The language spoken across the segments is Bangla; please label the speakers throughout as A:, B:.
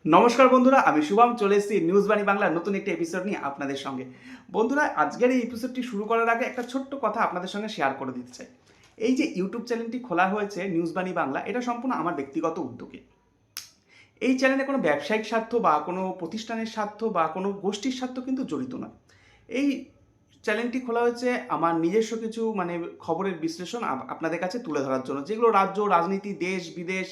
A: নমস্কার বন্ধুরা, আমি শুভম চলে এসেছি নিউজ বাণী বাংলার নতুন একটি এপিসোড নিয়ে আপনাদের সঙ্গে। বন্ধুরা, আজকের এই এপিসোডটি শুরু করার আগে একটা ছোট্ট কথা আপনাদের সঙ্গে শেয়ার করে দিতে চাই। এই যে ইউটিউব চ্যানেলটি খোলা হয়েছে নিউজ বাণী বাংলা, এটা সম্পূর্ণ আমার ব্যক্তিগত উদ্যোগে। এই চ্যানেলে কোনো ব্যবসায়িক স্বার্থ বা কোনো প্রতিষ্ঠানের স্বার্থ বা কোনো গোষ্ঠীর স্বার্থ কিন্তু জড়িত নয়। এই চ্যানেলটি খোলা হয়েছে আমার নিজস্ব কিছু খবরের বিশ্লেষণ আপনাদের কাছে তুলে ধরার জন্য, যেগুলো রাজ্য, রাজনীতি, দেশ বিদেশ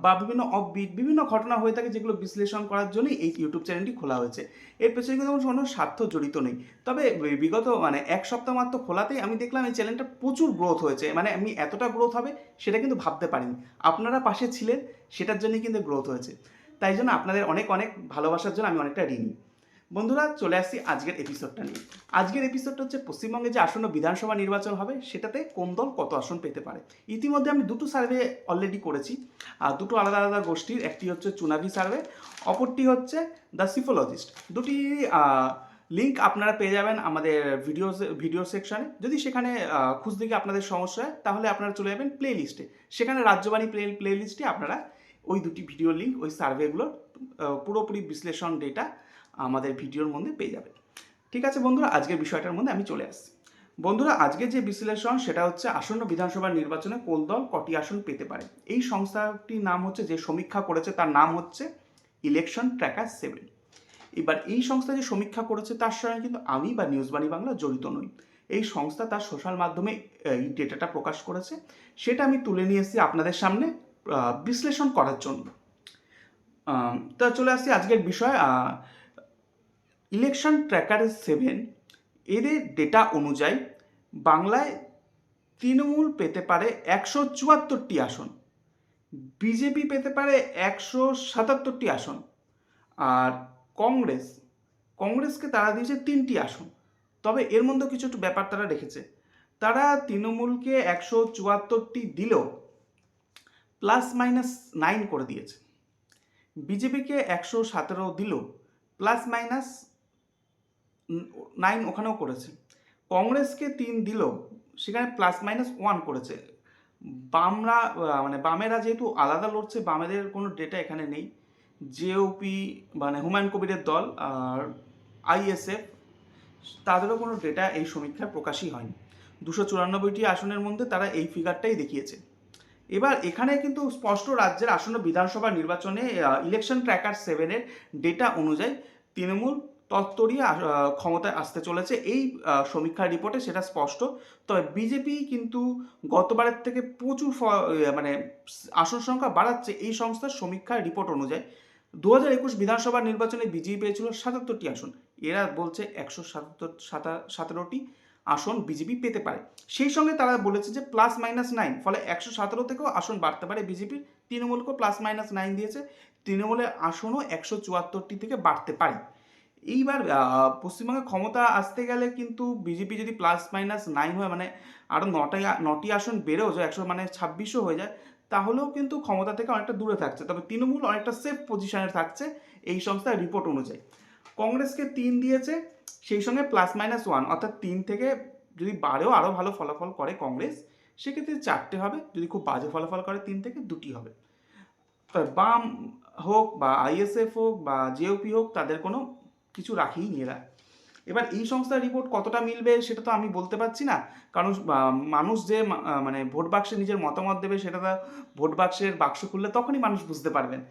A: বা বিভিন্ন অফবিট বিভিন্ন ঘটনা হয়ে থাকে, যেগুলো বিশ্লেষণ করার জন্যই এই ইউটিউব চ্যানেলটি খোলা হয়েছে। এর পেছনে কিন্তু কোনো স্বার্থ জড়িত নেই। তবে বিগত এক সপ্তাহ মাত্র খোলাতেই আমি দেখলাম এই চ্যানেলটা প্রচুর গ্রোথ হয়েছে। আমি এতটা গ্রোথ হবে সেটা কিন্তু ভাবতে পারিনি। আপনারা পাশে ছিলেন, সেটার জন্যই কিন্তু গ্রোথ হয়েছে। তাই জন্য আপনাদের অনেক অনেক ভালোবাসার জন্য আমি অনেকটা ঋণী। বন্ধুরা, চলে আসছি আজকের এপিসোডটা নিয়ে। আজকের এপিসোডটা হচ্ছে পশ্চিমবঙ্গে যে আসন্ন বিধানসভা নির্বাচন হবে সেটাতে কোন দল কত আসন পেতে পারে। ইতিমধ্যে আমি দুটো সার্ভে অলরেডি করেছি, আর দুটো আলাদা আলাদা গোষ্ঠীর। একটি হচ্ছে চুনাভি সার্ভে, অপরটি হচ্ছে দ্য সিফোলজিস্ট। দুটি লিঙ্ক আপনারা পেয়ে যাবেন আমাদের ভিডিও সেকশানে। যদি সেখানে খুঁজতে গিয়ে আপনাদের সমস্যা হয় তাহলে আপনারা চলে যাবেন প্লে লিস্টে। সেখানে রাজ্যবাণী প্লে লিস্টে আপনারা ওই দুটি ভিডিও লিঙ্ক, ওই সার্ভেগুলোর পুরোপুরি বিশ্লেষণ ডেটা আমাদের ভিডিওর মধ্যে পেয়ে যাবেন। ঠিক আছে বন্ধুরা, আজকের বিষয়টার মধ্যে আমি চলে আসছি। বন্ধুরা, আজকের যে বিশ্লেষণ সেটা হচ্ছে আসন্ন বিধানসভা নির্বাচনে কোন দল কটি আসন পেতে পারে। এই সংস্থাটির নাম হচ্ছে, যে সমীক্ষা করেছে তার নাম হচ্ছে ইলেকশন ট্র্যাকার 7। এবার এই সংস্থা যে সমীক্ষা করেছে তার সঙ্গে কিন্তু আমি বা নিউজ বাণী বাংলা জড়িত নই। এই সংস্থা তার সোশ্যাল মাধ্যমে এই ডেটাটা প্রকাশ করেছে, সেটা আমি তুলে নিয়ে এসেছি আপনাদের সামনে বিশ্লেষণ করার জন্য। তা চলে আসছি আজকের বিষয়। ইলেকশন ট্র্যাকার 7 এদের ডেটা অনুযায়ী বাংলায় তৃণমূল পেতে পারে 174টি আসন, বিজেপি পেতে পারে 177টি আসন, আর কংগ্রেসকে তারা দিয়েছে 3টি আসন। তবে এর মধ্যে কিছু একটু ব্যাপার তারা রেখেছে। তারা তৃণমূলকে 174টি দিলেও +-9 করে দিয়েছে। বিজেপিকে 117 দিলেও +-9 ওখানেও করেছে। কংগ্রেসকে 3 দিলেও সেখানে +-1 করেছে। বামেরা যেহেতু আলাদা লড়ছে, বামেদের কোনো ডেটা এখানে নেই। জেওপি হুমায়ুন কবিরের দল আর আইএসএফ, তাদেরও কোনো ডেটা এই সমীক্ষায় প্রকাশই হয়নি। 294টি আসনের মধ্যে তারা এই ফিগারটাই দেখিয়েছে। এবার এখানে কিন্তু স্পষ্ট রাজ্যের আসন্ন বিধানসভা নির্বাচনে ইলেকশন ট্র্যাকার 7-এর ডেটা অনুযায়ী তৃণমূল তত্ত্বরিয়ে ক্ষমতায় আসতে চলেছে। এই সমীক্ষার রিপোর্টে সেটা স্পষ্ট। তবে বিজেপি কিন্তু গতবারের থেকে প্রচুর আসন সংখ্যা বাড়াচ্ছে এই সংস্থার সমীক্ষার রিপোর্ট অনুযায়ী। 2021 বিধানসভা নির্বাচনে বিজেপি পেয়েছিল 77টি আসন, এরা বলছে 117টি আসন বিজেপি পেতে পারে। সেই সঙ্গে তারা বলেছে যে +-9, ফলে 117 থেকেও আসন বাড়তে পারে বিজেপির। তৃণমূলকেও +-9 দিয়েছে, তৃণমূলের আসনও 174টি থেকে বাড়তে পারে। এইবার পশ্চিমবঙ্গে ক্ষমতা আসতে গেলে কিন্তু বিজেপি যদি +-9 হয়, আরও 9টি আসন বেড়েও যায়, 26ও হয়ে যায়, তাহলেও কিন্তু ক্ষমতা থেকে অনেকটা দূরে থাকছে। তবে তৃণমূল অনেকটা সেফ পজিশনে থাকছে এই সংস্থার রিপোর্ট অনুযায়ী। কংগ্রেসকে 3 দিয়েছে, সেই সঙ্গে +-1, অর্থাৎ 3 থেকে যদি বাড়েও আরও ভালো ফলাফল করে কংগ্রেস, সেক্ষেত্রে 4টে হবে। যদি খুব বাজে ফলাফল করে 3 থেকে 2টি হবে। তবে বাম হোক বা আইএসএফ হোক বা জেওপি হোক, তাদের কোনো কিছু রাখেই নি এরা। এবার এই সংস্থার রিপোর্ট কতটা মিলবে সেটা তো আমি বলতে পারছি না, কারণ মানুষ যে ভোট বাক্সে নিজের মতামত দেবে, সেটা ভোট বাক্সের বাক্স খুললে তখনই মানুষ বুঝতে পারবেন।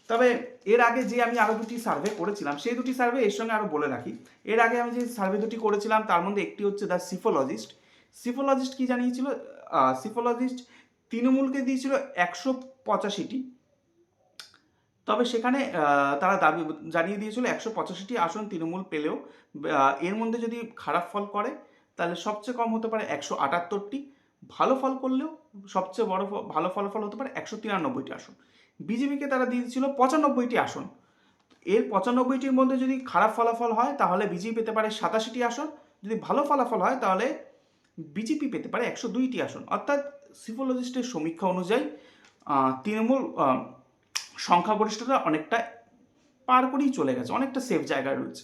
A: তবে এর আগে যে আমি আরও দুটি সার্ভে করেছিলাম, সেই দুটি সার্ভে এর সঙ্গে আরও বলে রাখি। এর আগে আমি যে সার্ভে দুটি করেছিলাম তার মধ্যে একটি হচ্ছে দ্য সিফোলজিস্ট কি জানিয়েছিল, সিফোলজিস্ট তৃণমূলকে দিয়েছিল 185টি। তবে সেখানে তারা দাবি জানিয়ে দিয়েছিল 185টি আসন তৃণমূল পেলেও এর মধ্যে যদি খারাপ ফল করে তাহলে সবচেয়ে কম হতে পারে 178টি, ভালো ফল করলেও সবচেয়ে বড় ভালো ফলাফল হতে পারে 193টি আসন। বিজেপিকে তারা দিয়ে দিয়েছিল 95টি আসন। এর 95টির মধ্যে যদি খারাপ ফলাফল হয় তাহলে বিজেপি পেতে পারে 87টি আসন, যদি ভালো ফলাফল হয় তাহলে বিজেপি পেতে পারে 102টি আসন। অর্থাৎ সিফোলজিস্টের সমীক্ষা অনুযায়ী তৃণমূল সংখ্যাগরিষ্ঠতা অনেকটা পার করেই চলে গেছে, অনেকটা সেফ জায়গায় রয়েছে।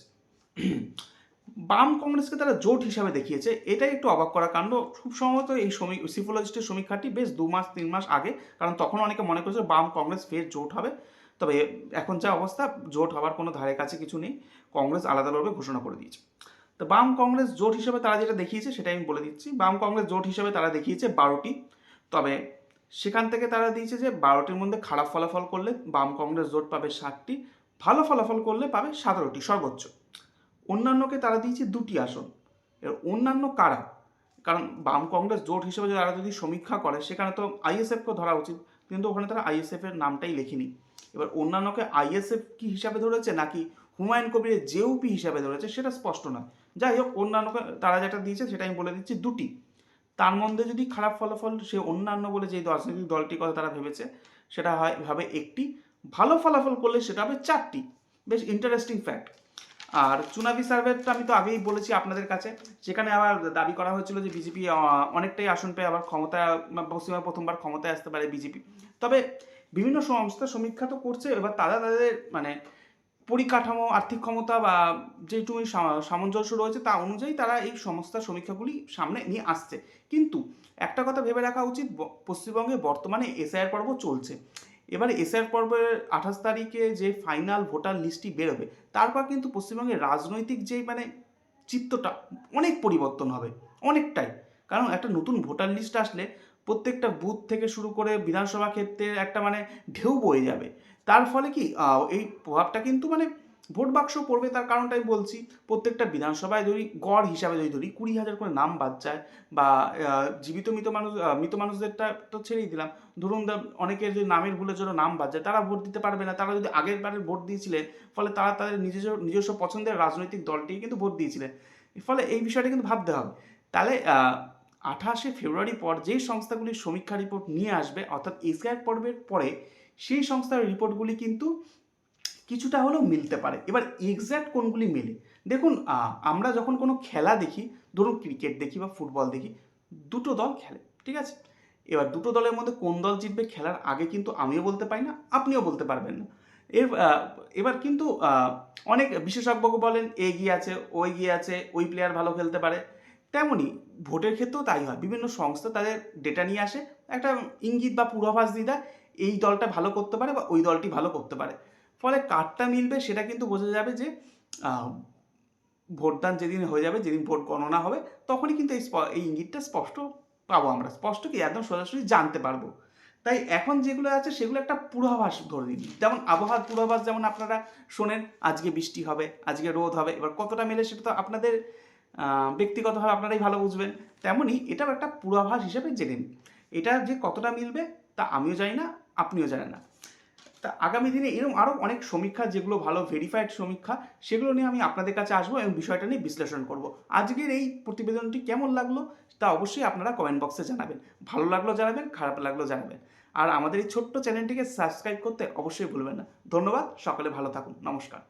A: বাম কংগ্রেসকে তারা জোট হিসাবে দেখিয়েছে, এটাই একটু অবাক করা কাণ্ড। খুব সম্ভবত এই সিফোলজিস্টের সমীক্ষাটি বেশ 2-3 মাস আগে, কারণ তখন অনেকে মনে করেছে বাম কংগ্রেস ফের জোট হবে। তবে এখন যা অবস্থা, জোট হওয়ার কোনো ধারে কাছে কিছু নেই, কংগ্রেস আলাদা লড়বে ঘোষণা করে দিয়েছে। তো বাম কংগ্রেস জোট হিসেবে তারা যেটা দেখিয়েছে সেটা আমি বলে দিচ্ছি। বাম কংগ্রেস জোট হিসেবে তারা দেখিয়েছে 12টি, তবে সেখান থেকে তারা দিয়েছে যে 12টির মধ্যে খারাপ ফলাফল করলে বাম কংগ্রেস জোট পাবে 60টি, ভালো ফলাফল করলে পাবে 17টি সর্বোচ্চ। অন্যান্যকে তারা দিয়েছে 2টি আসন। এর অন্যান্য কারা? কারণ বাম কংগ্রেস জোট হিসেবে তারা যদি সমীক্ষা করে সেখানে তো আইএসএফকে ধরা উচিত, কিন্তু ওখানে তারা আইএসএফের নামটাই লেখেনি। এবার অন্যান্যকে আইএসএফ কি হিসাবে ধরেছে নাকি হুমায়ুন কবিরের জেউপি হিসাবে ধরেছে সেটা স্পষ্ট নয়। যাই হোক, অন্যান্যকে তারা যেটা দিয়েছে সেটা আমি বলে দিচ্ছি 2টি। তার মধ্যে যদি খারাপ ফলাফল সে অন্যান্য বলে যে রাজনৈতিক দলটির কথা তারা ভেবেছে সেটা হবে 1টি, ভালো ফলাফল করলে সেটা হবে 4টি। বেশ ইন্টারেস্টিং ফ্যাক্ট। আর চুনাবি সার্ভেটা আমি তো আগেই বলেছি আপনাদের কাছে, সেখানে আবার দাবি করা হয়েছিল যে বিজেপি অনেকটাই আসন পেয়ে আবার ক্ষমতায়, পশ্চিমবঙ্গে প্রথমবার ক্ষমতায় আসতে পারে বিজেপি। তবে বিভিন্ন সংস্থা সমীক্ষা তো করছে, এবার তারা তাদের মানে পরিকাঠামো, আর্থিক ক্ষমতা বা যেটুকু সামঞ্জস্য রয়েছে তা অনুযায়ী তারা এই সংস্থার সমীক্ষাগুলি সামনে নিয়ে আসছে। কিন্তু একটা কথা ভেবে রাখা উচিত, পশ্চিমবঙ্গে বর্তমানে এসআইআর পর্ব চলছে। এবারে এসআইআর পর্বের 28 তারিখে যে ফাইনাল ভোটার লিস্টটি বেরোবে, তারপর কিন্তু পশ্চিমবঙ্গের রাজনৈতিক যেই মানে চিত্রটা অনেক পরিবর্তন হবে, অনেকটাই। কারণ একটা নতুন ভোটার লিস্ট আসলে প্রত্যেকটা বুথ থেকে শুরু করে বিধানসভা ক্ষেত্রে একটা মানে ঢেউ বয়ে যাবে। তার ফলে কি এই প্রভাবটা কিন্তু মানে ভোট বাক্স পড়বে। তার কারণটা আমি বলছি, প্রত্যেকটা বিধানসভায় যদি গড় হিসাবে যদি ধরি 20,000 করে নাম বাদ যায়, বা জীবিত মৃত মানুষদেরটা তো ছেড়েই দিলাম, ধরুন অনেকের যদি নামের ভুলের জন্য নাম বাদ যায়, তারা ভোট দিতে পারবে না। তারা যদি আগের বারে ভোট দিয়েছিলেন, ফলে তারা তাদের নিজস্ব পছন্দের রাজনৈতিক দলটিই কিন্তু ভোট দিয়েছিলেন। ফলে এই বিষয়টা কিন্তু ভাবতে হবে। তাহলে 28শে ফেব্রুয়ারি পর যেই সংস্থাগুলির সমীক্ষা রিপোর্ট নিয়ে আসবে, অর্থাৎ এসআইআর পর্বের পরে, সেই সংস্থার রিপোর্টগুলি কিন্তু কিছুটা হলেও মিলতে পারে। এবার এক্স্যাক্ট কোনগুলি মেলে, দেখুন আমরা যখন কোনো খেলা দেখি, ধরুন ক্রিকেট দেখি বা ফুটবল দেখি, দুটো দল খেলে, ঠিক আছে? এবার দুটো দলের মধ্যে কোন দল জিতবে খেলার আগে কিন্তু আমিও বলতে পারি না, আপনিও বলতে পারবেন না। এবার কিন্তু অনেক বিশেষজ্ঞ বলেন এগিয়ে আছে, ও এগিয়ে আছে, ওই প্লেয়ার ভালো খেলতে পারে। তেমনই ভোটের ক্ষেত্রেও তাই হয়। বিভিন্ন সংস্থা তাদের ডেটা নিয়ে আসে, একটা ইঙ্গিত বা পূর্বাভাস দিয়ে দেয় এই দলটা ভালো করতে পারে বা ওই দলটি ভালো করতে পারে। ফলে কারটা মিলবে সেটা কিন্তু বোঝা যাবে যে ভোটদান যেদিন হয়ে যাবে, যেদিন ভোট গণনা হবে, তখনই কিন্তু এই ইঙ্গিতটা স্পষ্ট পাবো আমরা। স্পষ্ট কি একদম সোজাসুজি জানতে পারবো। তাই এখন যেগুলো আছে সেগুলো একটা পূর্বাভাস ধরে নিন। যেমন আবহাওয়ার পূর্বাভাস যেমন আপনারা শোনেন, আজকে বৃষ্টি হবে, আজকে রোদ হবে। এবার কতটা মেলে সেটা তো আপনাদের ব্যক্তিগতভাবে আপনারাই ভালো বুঝবেন। তেমনই এটাও একটা পূর্বাভাস হিসেবে জেনে নিন। এটা যে কতটা মিলবে তা আমিও জানি না, আপনিও জানেন না। তা আগামী দিনে এরকম আরও অনেক সমীক্ষা, যেগুলো ভালো ভেরিফাইড সমীক্ষা, সেগুলো নিয়ে আমি আপনাদের কাছে আসবো এবং বিষয়টা নিয়ে বিশ্লেষণ করব। আজকের এই প্রতিবেদনটি কেমন লাগলো তা অবশ্যই আপনারা কমেন্ট বক্সে জানাবেন। ভালো লাগলো জানাবেন, খারাপ লাগলো জানাবেন। আর আমাদের এই ছোট্ট চ্যানেলটিকে সাবস্ক্রাইব করতে অবশ্যই ভুলবেন না। ধন্যবাদ, সকলে ভালো থাকুন, নমস্কার।